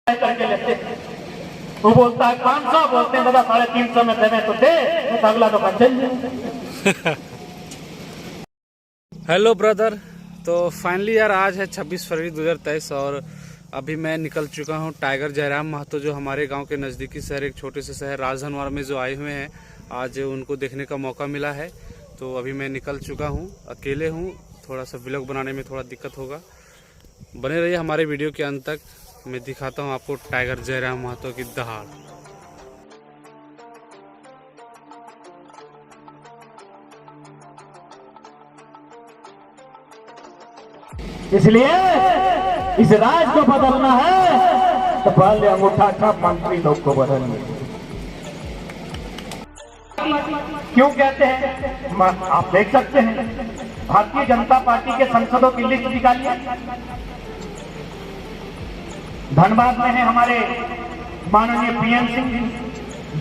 करके लेते हैं। वो बोलता है 500, बोलते हैं दादा 350 में देवे तो दे, नहीं तो अगला दुकान चल जाए। हेलो ब्रदर, तो फाइनली यार आज है 26 फरवरी 2023 और अभी मैं निकल चुका हूँ टाइगर जयराम महतो जो हमारे गांव के नज़दीकी शहर, एक छोटे से शहर राजहनवार में जो आए हुए हैं। आज उनको देखने का मौका मिला है, तो अभी मैं निकल चुका हूँ। अकेले हूँ, थोड़ा सा व्लॉग बनाने में थोड़ा दिक्कत होगा। बने रहिए हमारे वीडियो के अंत तक, मैं दिखाता हूँ आपको टाइगर जयराम महतो की दहाड़। इसलिए इस राज को बदलना है तो पहले अंगूठा छाप मंत्री लोग को बदलिए। क्यों कहते हैं? आप देख सकते हैं, भारतीय जनता पार्टी के सांसदों की लिस्ट निकालिए। धनबाद में है हमारे माननीय पीएन सिंह जी,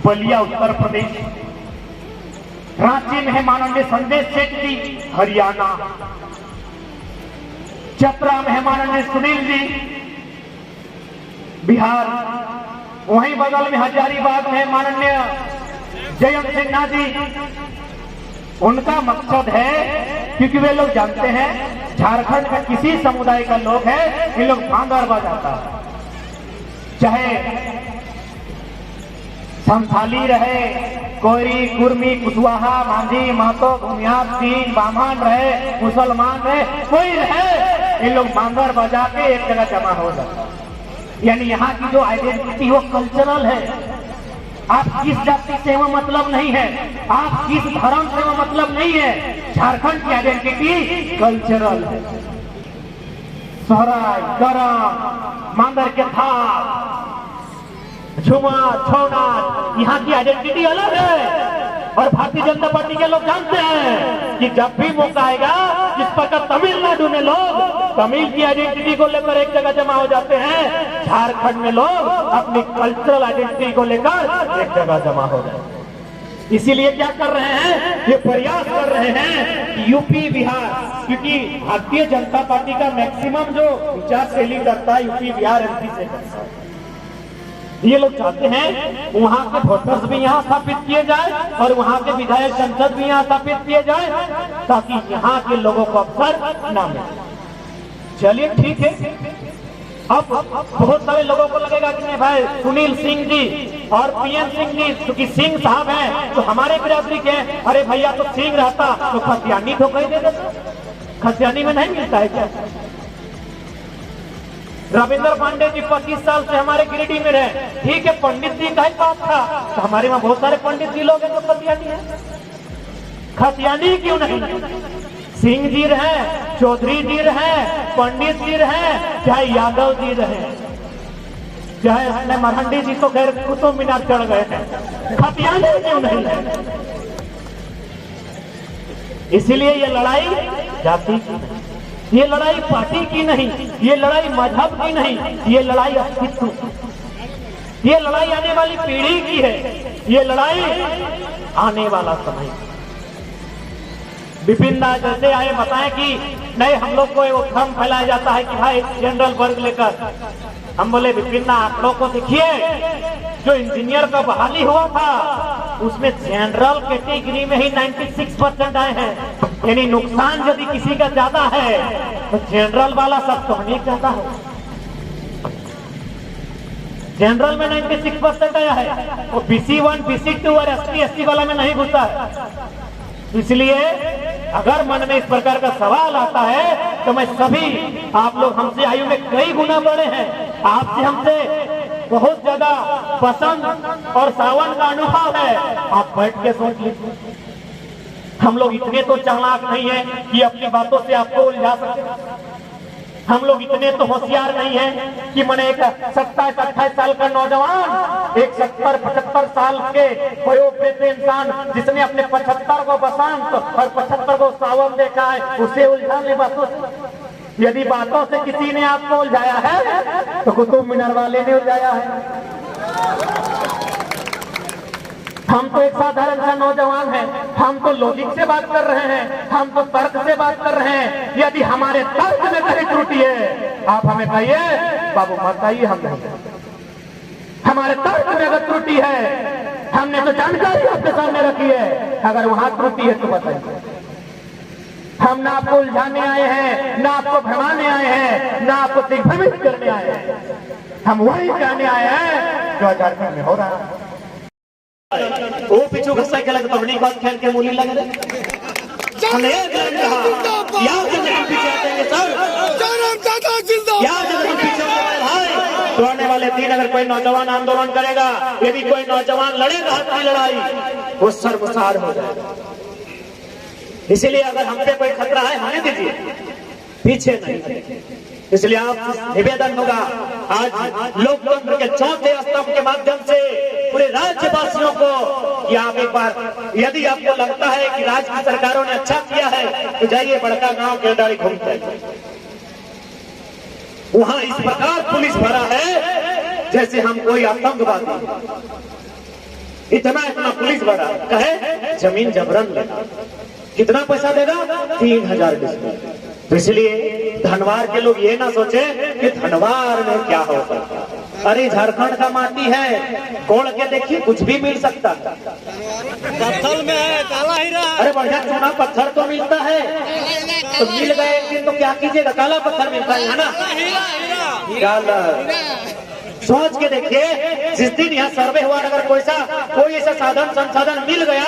बलिया उत्तर प्रदेश। रांची में है माननीय संजय सेठ जी, हरियाणा। चतरा में है माननीय सुनील जी, बिहार। वहीं बगल में हजारीबाग में है माननीय जयंत सिन्हा जी। उनका मकसद है, क्योंकि वे लोग जानते हैं झारखंड का किसी समुदाय का लोग है, इन लोग भांगर बजाता है, चाहे संथाली रहे, कोयरी, कुर्मी, कुशवाहा, मांझी, महतो, भूमिहार, सिंह, बामन रहे, मुसलमान रहे, कोई रहे, इन लोग मांगर बजा के एक जगह जमा हो जाता है। यानी यहाँ की जो आइडेंटिटी वो कल्चरल है। आप किस जाति से वो मतलब नहीं है, आप किस धर्म से वो मतलब नहीं है। झारखंड की आइडेंटिटी कल्चरल है। सोहराय, करम, मांगर के थाप, झुमार, छौनार, यहाँ की आइडेंटिटी अलग है। और भारतीय जनता पार्टी के लोग जानते हैं कि जब भी मौका आएगा, जिस प्रकार तमिलनाडु में लोग तमिल की आइडेंटिटी को लेकर एक जगह जमा हो जाते हैं, झारखंड में लोग अपनी कल्चरल आइडेंटिटी को लेकर एक जगह जमा हो जाते। इसीलिए क्या कर रहे हैं, ये प्रयास कर रहे हैं कि यूपी बिहार, क्योंकि भारतीय जनता पार्टी का मैक्सिमम जो विचार शैली करता है यूपी बिहार एमपी से करता है। ये लोग चाहते हैं वहां के वोटर्स भी यहाँ स्थापित किए जाए और वहां के विधायक संसद भी यहाँ स्थापित किए जाए, ताकि यहाँ के लोगों को अवसर न मिले। चलिए ठीक है। अब बहुत सारे लोगों को लगेगा कि नहीं भाई, सुनील सिंह जी और पीएन सिंह जी, क्योंकि सिंह साहब हैं तो हमारे बिरादरी के, अरे भैया तो सिंह रहता तो खसियानी तो कहीं दे देता। खसियानी में नहीं मिलता है क्या? रविंद्र पांडे जी 25 साल से हमारे गिरिडीह में रहे, ठीक है, पंडित जी का ही बात था, तो हमारे वहां बहुत सारे पंडित जी लोग हैं जो खसियानी है। खसियानी क्यों नहीं? सिंह जी रहे, चौधरी जी रहे, पंडित जी रहे, चाहे यादव जी रहे, चाहे अपने मरहंडी जी तो खैर कुतुब मीनार चढ़ गए हैं, खसियानी क्यों नहीं है? इसीलिए ये लड़ाई जाति की, ये लड़ाई पार्टी की नहीं, ये लड़ाई मजहब की नहीं, ये लड़ाई अस्तित्व, ये लड़ाई आने वाली पीढ़ी की है, ये लड़ाई आने वाला समय। विपिन दा जैसे आए बताएं कि नहीं, हम लोग को वो भ्रम फैलाया जाता है कि भाई जनरल वर्ग लेकर। हम बोले विपिन दा, आप लोग को देखिए, जो इंजीनियर का बहाली हुआ था उसमें जनरल कैटेगरी में ही 96% आए हैं। यानी नुकसान यदि किसी का ज्यादा है तो जनरल वाला सब तो नहीं ज्यादा है। जनरल में 96% आया है, वो BC1, BC2 और SC, ST वाला में नहीं घुसा है। इसलिए अगर मन में इस प्रकार का सवाल आता है तो मैं सभी, आप लोग हमसे आयु में कई गुना बड़े हैं, आपसे हमसे बहुत ज्यादा पसंद और सावन का अनुभव है, आप बैठ के सोच लीजिए। हम लोग इतने तो चालाक नहीं है कि अपनी बातों से आपको उलझा सके। हम लोग इतने तो होशियार नहीं है कि मैंने एक 27-28 साल का नौजवान, एक 70-75 साल के वयोवृद्ध इंसान जिसने अपने 75 को बसंत और 75 को सावन देखा है, उसे उलझा ले बातों से। यदि बातों से किसी ने आपको उलझाया है तो कुतुब मीनार वाले ने उलझाया है। हम तो एक साधारण सा नौजवान हैं, हम तो लॉजिक से बात कर रहे हैं, हम तो तर्क से बात कर रहे हैं। यदि हमारे तर्क में कहीं त्रुटि है, आप हमें कहिए, बाबू मत आइए, हम नहीं। हमारे तर्क में अगर त्रुटि है, हमने तो जानकारी आपके सामने रखी है, अगर वहां त्रुटि है तो बताइए। हम ना आपको उलझाने आए हैं, ना आपको भरमाने आए हैं, ना आपको दिग्भ्रमित करने आए हैं। हम वही कहने आए हैं जो झारखंड में हो रहा है। वो पीछू घसा के लगे पब्लिक बात खेल के मूली लगे रहे। हमने ये ध्यान रहा, याद जब हम पीछे हटेंगे सर, याद जब हम पीछे हटेंगे भाई, तो आने वाले दिन अगर कोई नौजवान आंदोलन करेगा, यदि कोई नौजवान लड़ेगा हक की लड़ाई, वो सर्वसार हो जाएगा। इसलिए अगर हम पे कोई खतरा है, होने दीजिए, पीछे नहीं। इसलिए आप निवेदन होगा, आज लोकतंत्र के चौथे स्तंभ के माध्यम से पूरे राज्यवासियों को कि आप एक बार, यदि आपको लगता है कि राज्य की सरकारों ने अच्छा किया है, तो जाइए बड़का गांव केरडारी घूमते हैं। वहां इस प्रकार पुलिस भरा है जैसे हम कोई आतंकवादी, इतना इतना पुलिस भरा। कहे जमीन जबरन लेना, कितना पैसा देगा? 3000 डिस्ट्रिक्ट। तो इसलिए धनवार के लोग ये ना सोचे कि धनवार में क्या होगा। अरे झारखंड का माटी है, कोड़ के देखिए कुछ भी मिल सकता है। पत्थर में है काला हीरा। अरे बढ़िया चूना पत्थर तो मिलता है, तो मिल गए एक दिन तो क्या कीजिएगा, काला पत्थर मिलता है ना। काला सोच के देखिए, जिस दिन यहाँ सर्वे हुआ, अगर कोई ऐसा साधन संसाधन मिल गया,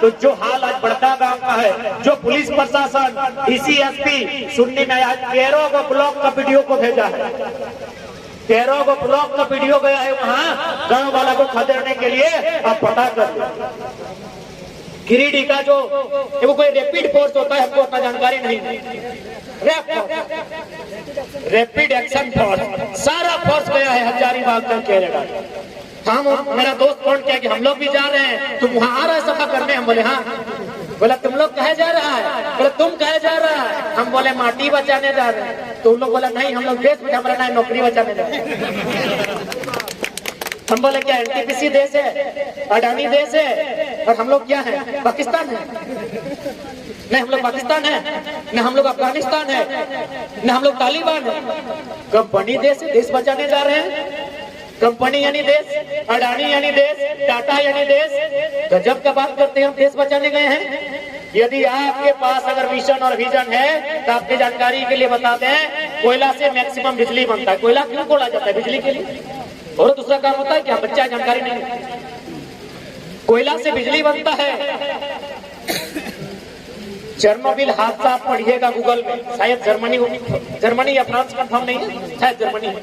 तो जो हाल आज बड़का गांव का है, जो पुलिस प्रशासन, डीसीएसपी, सुनने में आज 13 को ब्लॉक का वीडियो को भेजा है, 13 को ब्लॉक का वीडियो गया है वहाँ गांव वाला को खदेड़ने के लिए। आप पता कर गिरिडीह का जो वो कोई रैपिड फोर्स होता है, हमको उतना जानकारी नहीं है, रैपिड एक्शन फोर्स, सारा फोर्स गया है हजारीबाग तक केरला। हम मेरा दोस्त फोन किया कि हम लोग भी जा रहे हैं, तुम वहाँ आ रहे सफा करने? हम बोले हाँ। बोला तुम लोग कहे जा रहा है? बोले तुम कहे जा रहा है? हम बोले माटी बचाने जा रहे हैं। तो उन लोग बोला नहीं, हम लोग देश में हमारा ना नौकरी बचाने जा रहे हैं। हम बोले क्या एनटीपीसी देश है, अडानी देश है, और हम लोग क्या है, पाकिस्तान है? नहीं, हम लोग पाकिस्तान है, न हम लोग अफगानिस्तान है, न हम लोग तालिबान है। कंपनी देश है, देश बचाने जा रहे हैं। कंपनी यानी देश, अडानी यानी देश, टाटा यानी देश। गजब का बात करते हैं, हम देश बचाने गए हैं। यदि आपके पास अगर मिशन और विजन है तो आपकी जानकारी के लिए बताते हैं, कोयला से मैक्सिमम बिजली बनता है। कोयला क्यों खोला जाता है? बिजली के लिए। और दूसरा काम होता है क्या? बच्चा जानकारी नहीं। कोयला से बिजली बनता है। चेरनोबिल हादसा आप पढ़िएगा गूगल में, शायद जर्मनी होगी, जर्मनी या फ्रांस, कंफर्म नहीं है, शायद जर्मनी है,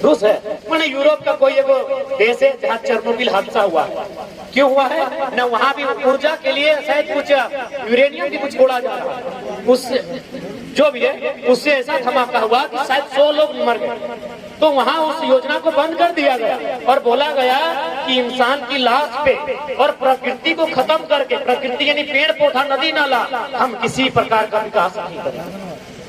रूस है, माने यूरोप का कोई एक देश है जहाँ चेरनोबिल हादसा हुआ। क्यों हुआ है? न वहाँ भी ऊर्जा के लिए शायद कुछ यूरेनियम भी कुछ छोड़ा जा रहा है, उससे जो भी है उससे ऐसा धमाका हुआ कि शायद 100 लोग मर गए। तो वहाँ उस योजना को बंद कर दिया गया और बोला गया कि इंसान की लाश पे और प्रकृति को खत्म करके, प्रकृति यानी पेड़ पौधा, नदी नाला, हम किसी प्रकार का विकास नहीं करेंगे।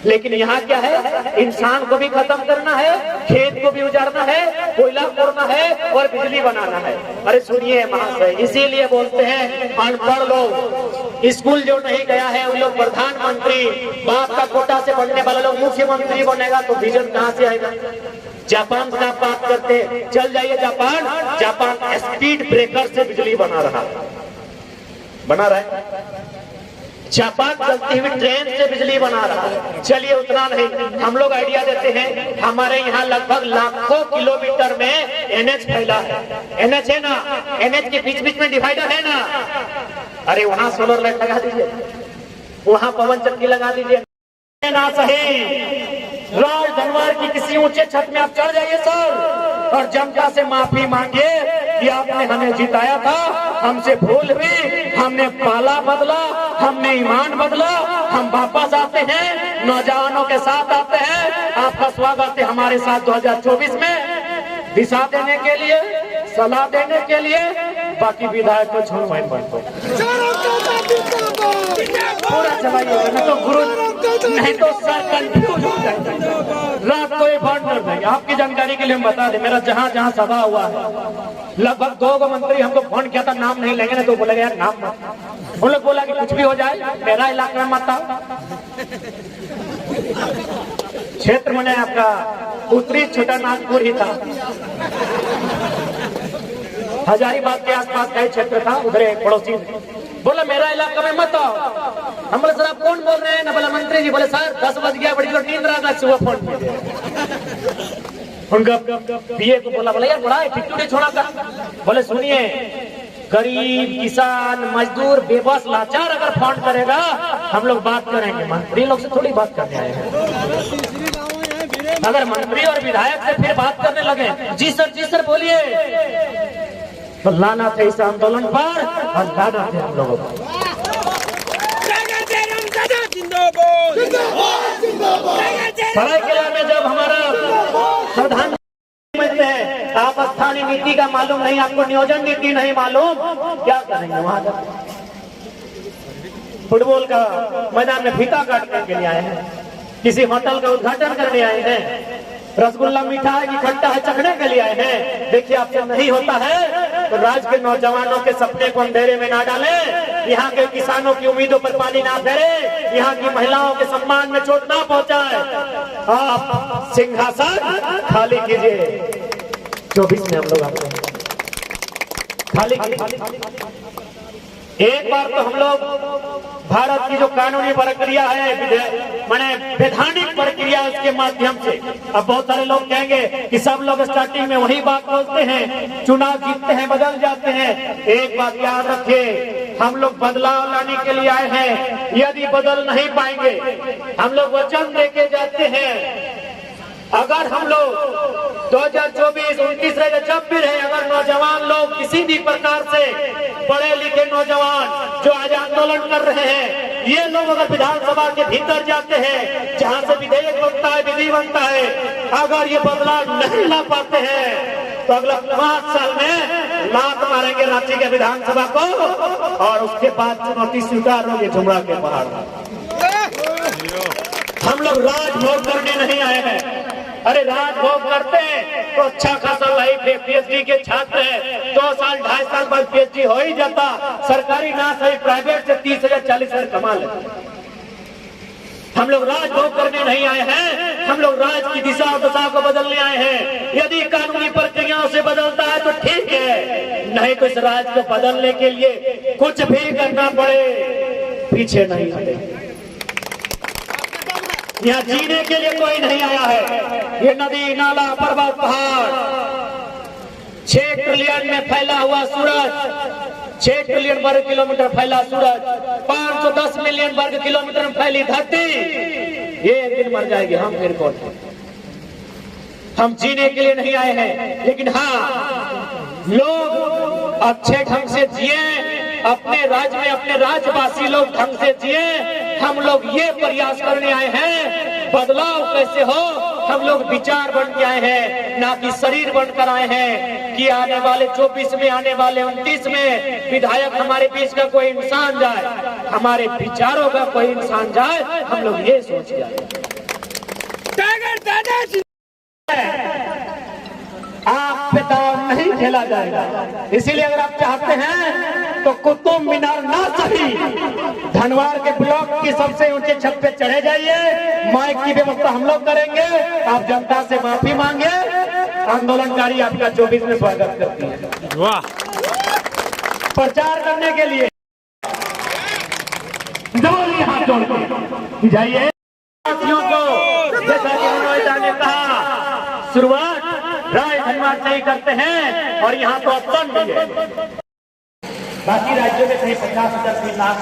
लेकिन यहाँ क्या है? इंसान को भी खत्म करना है, खेत को भी उजाड़ना है, कोयला तोड़ना है और बिजली बनाना है। अरे सुनिए महाशय, इसीलिए बोलते हैं अनपढ़ लोग, स्कूल जो नहीं गया है उन लोग प्रधानमंत्री, बाप का कोटा से बनने वाला लोग मुख्यमंत्री बनेगा, तो विजन कहाँ से आएगा? जापान का बात करते, चल जाइए जापान, जापान स्पीड ब्रेकर से बिजली बना रहा है। जापान चलती हुई ट्रेन से बिजली बना रहा है। चलिए उतना नहीं, हम लोग आइडिया देते हैं, हमारे यहाँ लगभग लाखों किलोमीटर में एनएच फैला है। एनएच है ना, एनएच के बीच बीच में डिवाइडर है ना, अरे वहाँ सोलर लाइट लगा दीजिए, वहाँ पवन चक्की लगा दीजिए। ना सही, राज धनवार की किसी ऊंचे छत में आप चढ़ जाइए सर, और जनता से माफी मांगिए कि आपने हमें जिताया था, हमसे भूल हुई, हमने पाला बदला, हमने ईमान बदला, हम वापस आते हैं, नौजवानों के साथ आते हैं। आपका स्वागत है हमारे साथ 2024 में, दिशा देने के लिए, सलाह देने के लिए। बाकी विधायक को छोड़ पूरा चलाइएगा, नहीं तो गुरु, नहीं तो सर कंफ्यूज हो जाएगा। रात को ये फंड कर देंगे। आपकी जानकारी के लिए हम बता दें, मेरा जहाँ जहाँ सभा हुआ है, लगभग 2 मंत्री हमको फोन किया था, नाम नहीं लेंगे ना, तो बोलेगा यार नाम मत। उन लोग बोला कि कुछ भी हो जाए, मेरा इलाका में मत आओ। क्षेत्र में आपका उत्तरी छोटा नागपुर ही था। हजारीबाग के आसपास का क्षेत्र था। उधर एक पड़ोसी बोला मेरा इलाका में मत आओ। हम बोले सर आप कौन बोल रहे हैं ना? बोला मंत्री जी। बोले सर 10 बज गया, बड़ी जोर नींद रहा, सुबह फोन कीजिए। उनका पीए को बोला यार बड़ा टिकटू छोड़ा कर। बोले सुनिए, गरीब किसान मजदूर बेबस लाचार अगर फोन करेगा हम लोग बात करेंगे, मंत्री लोग से थोड़ी बात करने आए हैं। अगर मंत्री और विधायक से फिर बात करने लगे, जी सर बोलिए, तो लाना थे इस आंदोलन पर और लाना थे हम लोगों को। पढ़ाई के लिए में जब हमारा प्रधान है, आप स्थानीय नीति का मालूम नहीं, आपको नियोजन नीति नहीं मालूम, क्या करेंगे वहां तक? फुटबॉल का मैदान में फीता काटने के लिए आए हैं, किसी होटल का उद्घाटन करने आए हैं, रसगुल्ला मीठा है कि खट्टा है चखने के लिए आए हैं। देखिए आपसे नहीं होता है तो राज्य के नौजवानों के सपने को अंधेरे में ना डालें, यहाँ के किसानों की उम्मीदों पर पानी ना फेरे, यहाँ की महिलाओं के सम्मान में चोट ना पहुंचाए। आप सिंहासन खाली कीजिए। 24 में हम लोग आपको खाली एक बार तो हम लोग भारत की जो कानूनी प्रक्रिया है, माने वैधानिक प्रक्रिया, उसके माध्यम से अब बहुत सारे लोग कहेंगे कि सब लोग स्टार्टिंग में वही बात बोलते हैं, चुनाव जीतते हैं बदल जाते हैं। एक बात याद रखिए, हम लोग बदलाव लाने के लिए आए हैं। यदि बदल नहीं पाएंगे, हम लोग वचन देके जाते हैं, अगर हम लोग 2024, 29 रहे जब भी रहे, अगर नौजवान लोग किसी भी प्रकार से पढ़े लिखे नौजवान जो आज आंदोलन कर रहे हैं, ये लोग अगर विधानसभा के भीतर जाते हैं, जहां से विधेयक बनता है, विधि बनता है, अगर ये बदलाव नहीं ला पाते हैं तो अगला 5 साल में लात मारेंगे रांची के विधानसभा को, और उसके बाद चुनौती स्वीकार होगी झुमरा के पहाड़। हम लोग राजभोग करने नहीं आए हैं। अरे राजभोग करते तो अच्छा खासा लाइफ है, पीएचडी के छात्र है, 2 साल 2.5 साल बाद पीएचडी हो ही जाता, सरकारी ना सही प्राइवेट से 30,000 40,000 कमा लेते। हम लोग राजभोग करने नहीं आए हैं, हम लोग राज की दिशा और दशा को बदलने आए हैं। यदि कानूनी प्रक्रियाओं से बदलता है तो ठीक है, नहीं तो इस राज को बदलने के लिए कुछ भी करना पड़े, पीछे नहीं हटेंगे। यहाँ जीने के लिए कोई नहीं आया है। ये नदी नाला पर्वत पहाड़, 6 ट्रिलियन में फैला हुआ सूरज, 6 ट्रिलियन वर्ग किलोमीटर फैला सूरज, 510 मिलियन वर्ग किलोमीटर में फैली धरती, ये एक दिन मर जाएगी। हम फिर कौन है? हम जीने के लिए नहीं आए हैं, लेकिन हाँ, लोग अच्छे ढंग से जिए, अपने राज्य में अपने राज्यवासी लोग ढंग से जिए। हम लोग ये प्रयास करने आए हैं, बदलाव कैसे हो, हम लोग विचार बन के आए हैं, ना कि शरीर बनकर आए हैं कि आने वाले 24 में, आने वाले 29 में विधायक हमारे बीच का कोई इंसान जाए, हमारे विचारों का कोई इंसान जाए, हम लोग ये सोच के आए। आप पे दाव नहीं खेला जाएगा। इसीलिए अगर आप चाहते हैं तो कुतुब मीनार ना सही, धनवार के ब्लॉक की सबसे ऊंचे छत पे चढ़े जाइए, माइक की व्यवस्था हम लोग करेंगे, आप जनता से माफी मांगे, आंदोलनकारी आपका 24 में स्वागत करती है। वाह! प्रचार करने के लिए जोड़ी हाथ जोड़ के जाइए। साथियों को जैसा कि मनोज ने कहा, शुरुआत राय धनवार से ही करते हैं, और यहाँ तो ऑप्शन भी है। बाकी राज्यों में कहीं 50,000 लाख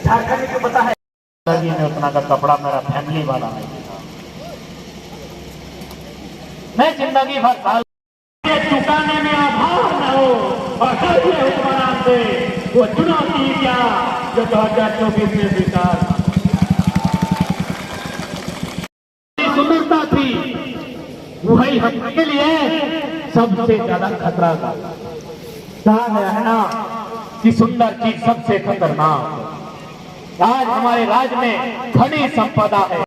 झारखंड में तो पता है उतना का कपड़ा मेरा फैमिली वाला नहीं। मैं जिंदगी भर साल चुकाने में आभार न हो, और हुक्मरान से वो चुनौती क्या जो 2024 में स्वीकार सुंदरता थी, वही हमके लिए सबसे ज्यादा खतरा था। कहा गया है ना कि सुंदर चीज सबसे खतरनाक। आज हमारे राज्य में खनिज संपदा है।